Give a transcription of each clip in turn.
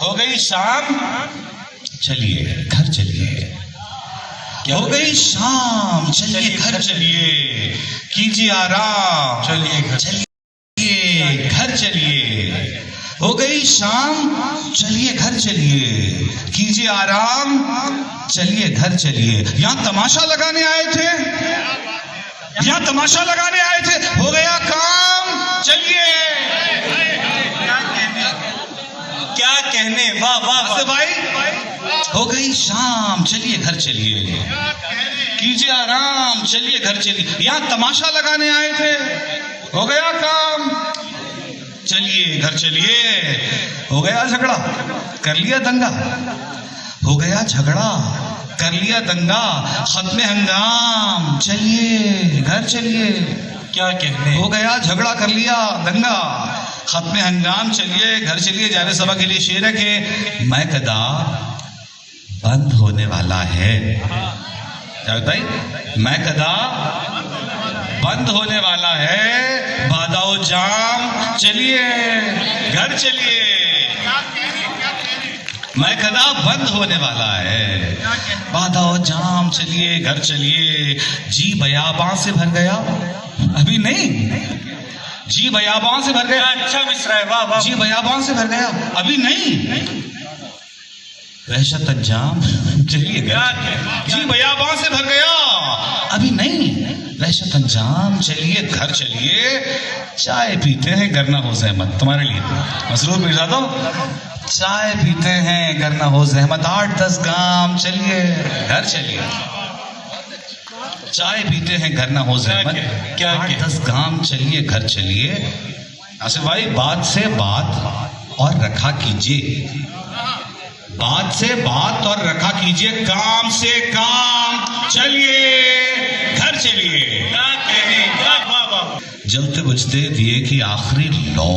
हो गई शाम, चलिए घर चलिए। हो गई शाम, चलिए घर चलिए, कीजिए आराम, चलिए घर चलिए, घर चलिए। हो गई शाम, चलिए घर चलिए, कीजिए आराम, चलिए घर चलिए। यहाँ तमाशा लगाने आए थे, यहाँ तमाशा लगाने आए थे। हो गया काम, चलिए। क्या कहने, वाह वाह वाह भाई। हो गई शाम, चलिए घर चलिए, कीजिए आराम, चलिए घर चलिए। यहाँ तमाशा लगाने आए थे, हो गया काम, चलिए घर चलिए। हो गया झगड़ा, कर लिया दंगा, हो गया झगड़ा, कर लिया दंगा, खत्म हंगाम, चलिए घर चलिए। क्या कहने, हो गया झगड़ा, कर लिया दंगा, खत्म हंगाम, चलिए घर चलिए। जाने सभा के लिए शेर है कि मैं कदा बंद होने वाला है। भाई, मैं कदा बंद होने वाला है, बाधाओ जाम, चलिए घर चलिए। मैं कदा बंद होने वाला है, बाधाओ जाम, चलिए घर चलिए। जी बयाबां से भर गया, अभी नहीं, जी बयाबां से भर गया। अच्छा मिश्रा है, वाह वाह। जी बयाबां से भर गया, अभी नहीं, वहशत अंजाम, चलिए जी बयाबां से भर गया, अभी नहीं, वहशत अंजाम, चलिए घर चलिए। चाय पीते हैं गर ना हो जहमत, तुम्हारे लिए मसरूर मिर्जा दो। चाय पीते हैं गर ना हो जहमत, 8-10 गाम, चलिए घर चलिए। चाय पीते हैं घर ना हो जहमत, क्या 8-10 गाम, चलिए घर चलिए। आसिफ भाई, बात से बात और रखा कीजिए, बात से बात और रखा कीजिए, काम से काम, चलिए घर चलिए। क्या कहने, वाह वाह। जलते बुझते दिए की आखिरी लौ,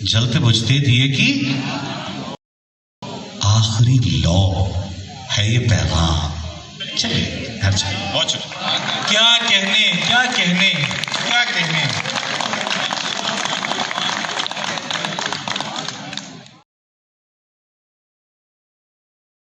जलते बुझते दिए की आखिरी लौ है ये पैगाम, चलिए घर चलिए। बहुत शुक्रिया। क्या कहने, क्या कहने, क्या कहने।